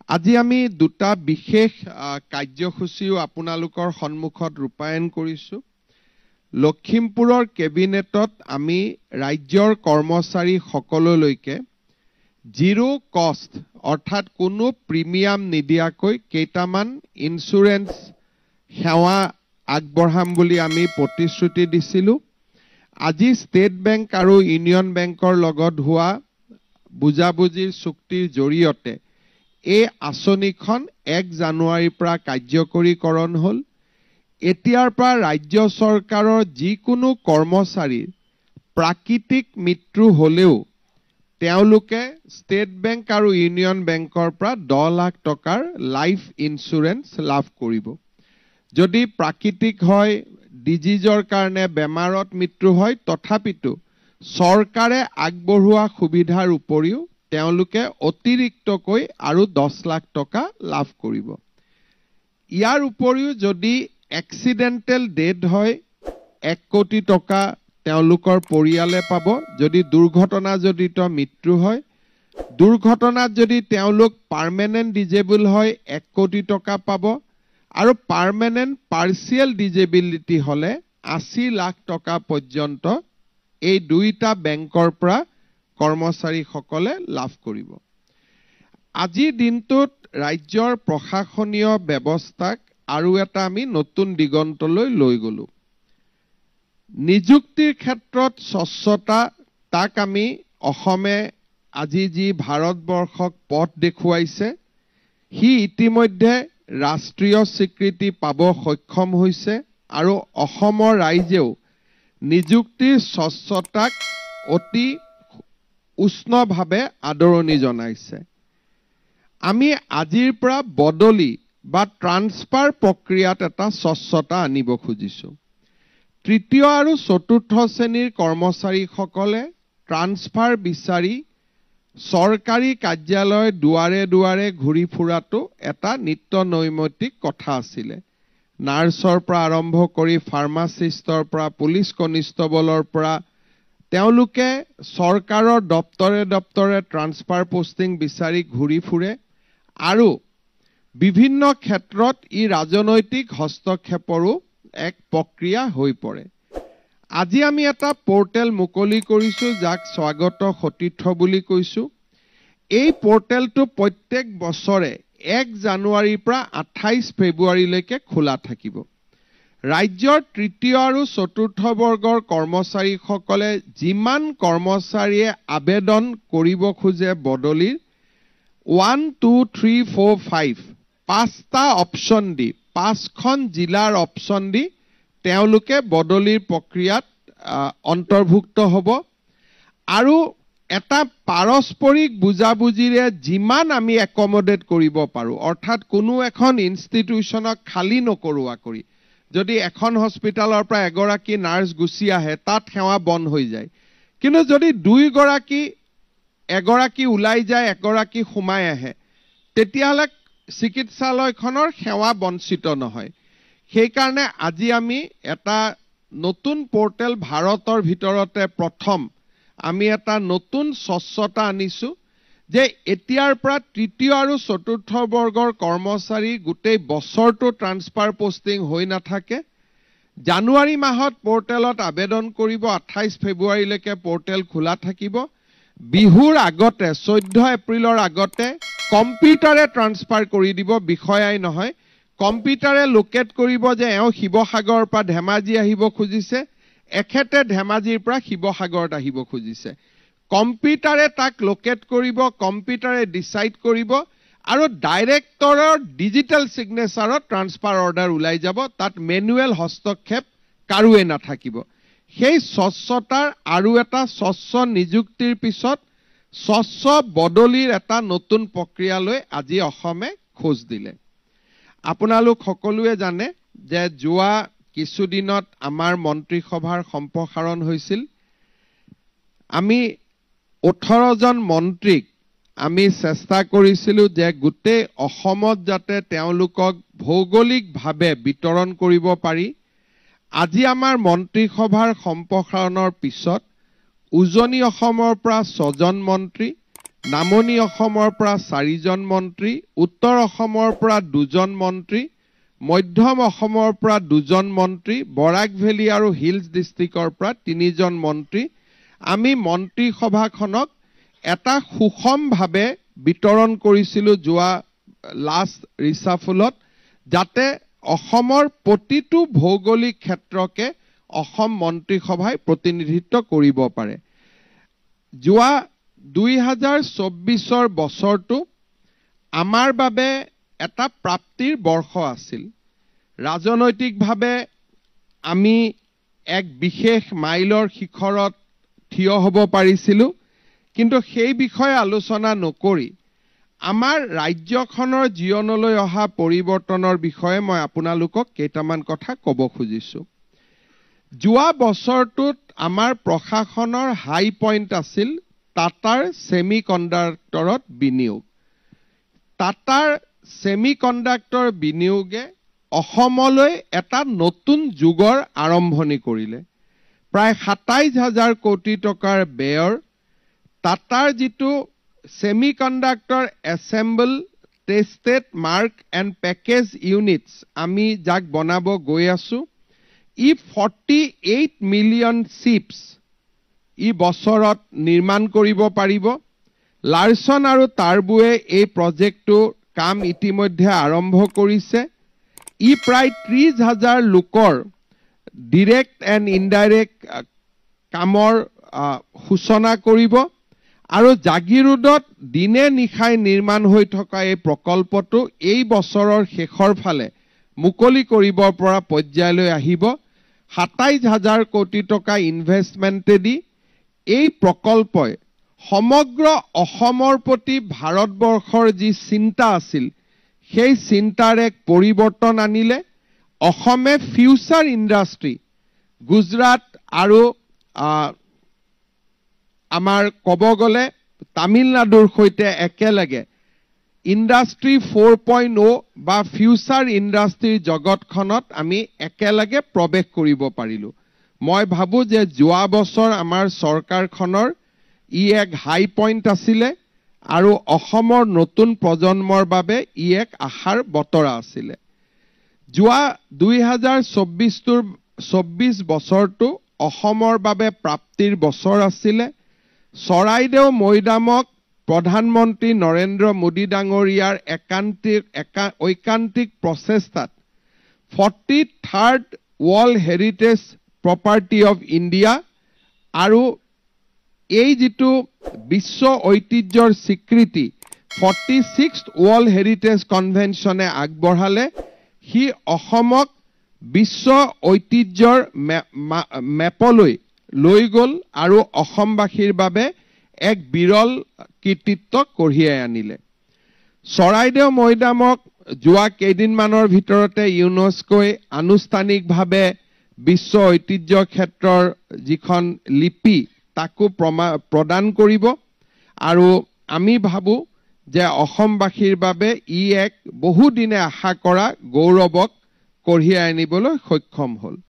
আজি আমি দুটা বিশেষ কাৰ্যসূচীও আপোনালোকৰ সন্মুখত ৰূপায়ণ কৰিছো। লখিমপুৰৰ কেবিনেটত আমি ৰাজ্যৰ কৰ্মচাৰী সকললৈকে জিৰো কষ্ট অৰ্থাৎ কোনো প্ৰিমিয়াম নিদিয়াকৈ কেইটামান ইন্সুৰেন্স সেৱা আগবঢ়াম বুলি আমি প্ৰতিশ্ৰুতি দিছিলো। আজি ষ্টেট বেংক আৰু ইউনিয়ন বেংকৰ লগত হোৱা বুজাবুজিৰ চুক্তিৰ জৰিয়তে এই আঁচনিখন 1 জানুৱাৰীৰ পৰা কাৰ্যকৰীকৰণ হ'ল। এতিয়াৰ পৰা ৰাজ্য চৰকাৰৰ যিকোনো কৰ্মচাৰীৰ প্ৰাকৃতিক মৃত্যু হলেও তেওঁলোকে ষ্টেট বেংক আৰু ইউনিয়ন বেংকৰ পৰা 10 লাখ টকাৰ লাইফ ইন্সুৰেন্স লাভ কৰিব। যদি প্ৰাকৃতিক হয়, ডিজিজৰ কাৰণে বেমাৰত মৃত্যু হয়, তথাপিতো চৰকাৰে আগবঢ়োৱা সুবিধাৰ উপৰিও তেওঁলোকে অতিৰিক্তকৈ আৰু 10 লাখ টকা লাভ কৰিব। ইয়াৰ উপৰিও যদি এক্সিডেন্টেল ডেথ হয় 1 কোটি টকা তেওঁলোকৰ পৰিয়ালে পাব। যদি দুৰ্ঘটনাজনিত মৃত্যু হয়, দুৰ্ঘটনাত যদি তেওঁলোক পাৰ্মানেন্ট ডিজেবল হয় 1 কোটি টকা পাব আৰু পাৰ্মানেন্ট পাৰ্সিয়াল ডিজেবিলিটি হলে 80 লাখ টকা পৰ্যন্ত এই দুইটা বেংকৰ পৰা কৰ্মচাৰীসকলে লাভ কৰিব। আজিৰ দিনটোত ৰাজ্যৰ প্ৰশাসনীয় ব্যৱস্থাক আৰু এটা আমি নতুন দিগন্তলৈ লৈ গলো। নিযুক্তিৰ ক্ষেত্ৰত স্বচ্ছতা তাক আমি অসমে আজি যি ভাৰতবৰ্ষক পথ দেখুৱাইছে সি ইতিমধ্যে ৰাষ্ট্ৰীয় স্বীকৃতি পাব সক্ষম হৈছে আৰু অসমৰ ৰাইজেও নিযুক্তিৰ স্বচ্ছতাক অতি উষ্ণভাৱে আদৰণি জনাইছে। আমি আজিৰ পৰা বদলি বা ট্ৰান্সফাৰ প্ৰক্ৰিয়াত এটা স্বচ্ছতা আনিব খুজিছো। তৃতীয় আৰু চতুৰ্থ শ্ৰেণীৰ কৰ্মচাৰীসকলে ট্ৰান্সফাৰ বিচাৰি চৰকাৰী কাৰ্যালয় দুৱাৰে দুৱাৰে ঘূৰি ফুৰাটো এটা নিত্য নৈমিত্তিক কথা আছিলে। নাৰ্ছৰ পৰা আৰম্ভ কৰি ফাৰ্মাচিষ্টৰ পৰা পুলিচ কনিষ্টবলৰ পৰা তেওঁলোকে চৰকাৰৰ দপ্তৰে দপ্তৰে ট্ৰান্সফাৰ পোষ্টিং বিচাৰি ঘূৰি ফুৰে আৰু বিভিন্ন ক্ষেত্ৰত ই ৰাজনৈতিক হস্তক্ষেপৰো এক প্ৰক্ৰিয়া হৈ পৰে। আজি আমি এটা পোৰ্টেল মুকলি কৰিছো যাক স্বাগত সতীৰ্থ বুলি কৈছো। এই পোৰ্টেলটো প্ৰত্যেক বছৰে 1 জানুৱাৰীৰ পৰা 28 ফেব্ৰুৱাৰীলৈকে খোলা থাকিব। ৰাজ্যৰ তৃতীয় আৰু চতুৰ্থ বৰ্গৰ কৰ্মচাৰীসকলে যিমান কৰ্মচাৰীয়ে আবেদন কৰিব খোজে বদলিৰ 1, 2, 3, 4, 5 5টা অপচন দি 5খন জিলাৰ অপচন দি তেওঁলোকে বদলিৰ প্ৰক্ৰিয়াত অন্তৰ্ভুক্ত হ'ব আৰু এটা পাৰস্পৰিক বুজাবুজিৰে যিমান আমি একমোডেট কৰিব পাৰো, অৰ্থাৎ কোনো এখন ইনষ্টিটিউচনক খালী নকৰোৱা কৰি যদি এখন হস্পিটালৰ পৰা এগৰাকী নাৰ্ছ গুচি আহে তাত সেৱা বন্ধ হৈ যায়, কিন্তু যদি এগৰাকী ওলাই যায় এগৰাকী সোমাই আহে তেতিয়াহ'লে চিকিৎসালয়খনৰ সেৱা বঞ্চিত নহয়। সেইকাৰণে আজি আমি এটা নতুন পোৰ্টেল ভাৰতৰ ভিতৰতে প্ৰথম আমি এটা নতুন স্বচ্ছতা আনিছো যে এতিয়াৰ পৰা তৃতীয় আৰু চতুৰ্থ বৰ্গৰ কৰ্মচাৰী গোটেই বছৰটো ট্ৰান্সফাৰ পোষ্টিং হৈ নাথাকে। জানুৱাৰী মাহত পোৰ্টেলত আবেদন কৰিব, 28 ফেব্ৰুৱাৰীলৈকে পোৰ্টেল খোলা থাকিব। বিহুৰ আগতে 14 এপ্ৰিলৰ আগতে কম্পিউটাৰে ট্ৰান্সফাৰ কৰি দিব, বিষয়াই নহয়। কম্পিউটাৰে লোকেট কৰিব যে এওঁ শিৱসাগৰৰ পৰা ধেমাজি আহিব খুজিছে, এখেতে ধেমাজিৰ পৰা শিৱসাগৰত আহিব খুজিছে। কম্পিউটাৰে তাক লোকেট কৰিব, কম্পিউটাৰে ডিসাইড কৰিব আৰু ডাইৰেক্টৰৰ ডিজিটেল সিগনেচাৰত ট্ৰান্সফাৰ অৰ্ডাৰ ওলাই যাব। তাত মেনুৱেল হস্তক্ষেপ কাৰোৱে নাথাকিব। সেই স্বচ্ছতাৰ আৰু এটা স্বচ্ছ নিযুক্তিৰ পিছত স্বচ্ছ বদলিৰ এটা নতুন প্ৰক্ৰিয়ালৈ আজি অসমে খোজ দিলে। আপোনালোক সকলোৱে জানে যে যোৱা কিছুদিনত আমাৰ মন্ত্ৰীসভাৰ সম্প্ৰসাৰণ হৈছিল। আমি 18 জন মন্ত্ৰীক আমি চেষ্টা কৰিছিলো যে গোটেই অসমত যাতে তেওঁলোকক ভৌগোলিকভাৱে বিতৰণ কৰিব পাৰি। আজি আমাৰ মন্ত্ৰীসভাৰ সম্প্ৰসাৰণৰ পিছত উজনি অসমৰ পৰা 6 জন মন্ত্ৰী, নামনি অসমৰ পৰা 4 জন মন্ত্ৰী, উত্তৰ অসমৰ পৰা 2 জন মন্ত্ৰী, মধ্যম অসমৰ পৰা 2 জন মন্ত্ৰী, বৰাক ভেলী আৰু হিলছ ডিষ্ট্ৰিক্টৰ পৰা 3 জন মন্ত্ৰী আমি মন্ত্ৰী সভাখনক এটা সুষমভাৱে বিতৰণ কৰিছিলো যোৱা লাষ্ট ৰিসাফলত, যাতে অসমৰ প্ৰতিটো ভৌগোলিক ক্ষেত্ৰকে অসম মন্ত্ৰী সভাই প্ৰতিনিধিত্ব কৰিব পাৰে। যোৱা 2024 বছৰটো আমাৰ বাবে এটা প্ৰাপ্তিৰ বৰ্ষ আছিল। ৰাজনৈতিকভাৱে আমি এক বিশেষ মাইলৰ শিখৰত থিয় হ'ব পাৰিছিলো, কিন্তু সেই বিষয়ে আলোচনা নকৰি আমাৰ ৰাজ্যখনৰ জীৱনলৈ অহা পৰিৱৰ্তনৰ বিষয়ে মই আপোনালোকক কেইটামান কথা ক'ব খুজিছো। যোৱা বছৰটোত আমাৰ প্ৰশাসনৰ হাই পইণ্ট আছিল টাটাৰ সেমিকণ্ডাক্টৰত বিনিয়োগ। টাটাৰ সেমিকণ্ডাক্টৰ বিনিয়োগে অসমলৈ এটা নতুন যুগৰ আৰম্ভণি কৰিলে। প্ৰায় 27,000 কোটি টকাৰ ব্যয়ৰ টাটাৰ যিটো semiconductor assemble, tested, mark and package units আমি যাক বনাব গৈ আছো, ই 48 মিলিয়ন চিপছ ই বছৰত নিৰ্মাণ কৰিব পাৰিব। লাৰ্চন আৰু টাৰ্বোৱে এই প্ৰজেক্টটো কাম ইতিমধ্যে আৰম্ভ কৰিছে। ই প্ৰায় 30,000 লোকৰ ডিৰেক্ট এণ্ড ইনডাইৰেক্ট কামৰ সূচনা কৰিব আৰু জাগিৰোডত দিনে নিশাই নিৰ্মাণ হৈ থকা এই প্ৰকল্পটো এই বছৰৰ শেষৰ ফালে মুকলি কৰিব পৰা পৰ্যায়লৈ আহিব। 27,000 কোটি টকা ইনভেষ্টমেণ্টেদি এই প্ৰকল্পই সমগ্ৰ অসমৰ প্ৰতি ভাৰতবৰ্ষৰ যি চিন্তা আছিল, সেই চিন্তাৰ এক পৰিৱৰ্তন আনিলে। অসমে ফিউচাৰ ইণ্ডাষ্ট্ৰী গুজৰাট আৰু আমাৰ ক'ব গ'লে তামিলনাডুৰ সৈতে একেলগে ইণ্ডাষ্ট্ৰী 4.0 বা ফিউচাৰ ইণ্ডাষ্ট্ৰীৰ জগতখনত আমি একেলগে প্ৰৱেশ কৰিব পাৰিলো। মই ভাবো যে যোৱা বছৰ আমাৰ চৰকাৰখনৰ ই এক হাই পইণ্ট আছিলে আৰু অসমৰ নতুন প্ৰজন্মৰ বাবে ই এক আশাৰ বতৰা আছিলে। যোৱা 2024 বছৰটো অসমৰ বাবে প্ৰাপ্তিৰ বছৰ আছিলে। চৰাইদেউ মৈদামক প্ৰধানমন্ত্ৰী নৰেন্দ্ৰ মোদী ডাঙৰীয়াৰ ঐকান্তিক প্ৰচেষ্টাত 43rd world heritage property of India আৰু এই যিটো বিশ্ব ঐতিহ্যৰ স্বীকৃতি 46th ৱৰ্ল্ড হেৰিটেজ কনভেনশ্যনে আগবঢ়ালে, সি অসমক বিশ্ব ঐতিহ্যৰ মেপলৈ লৈ গ'ল আৰু অসমবাসীৰ বাবে এক বিৰল কৃতিত্ব কঢ়িয়াই আনিলে। চৰাইদেউ মৈদামক যোৱা কেইদিনমানৰ ভিতৰতে ইউনেস্কোই আনুষ্ঠানিকভাৱে বিশ্ব ঐতিহ্য ক্ষেত্ৰৰ যিখন লিপি তাকো প্ৰদান কৰিব আৰু আমি ভাবো যে অসমবাসীৰ বাবে ই এক বহুদিনে আশা কৰা গৌৰৱক কঢ়িয়াই আনিবলৈ সক্ষম হ'ল।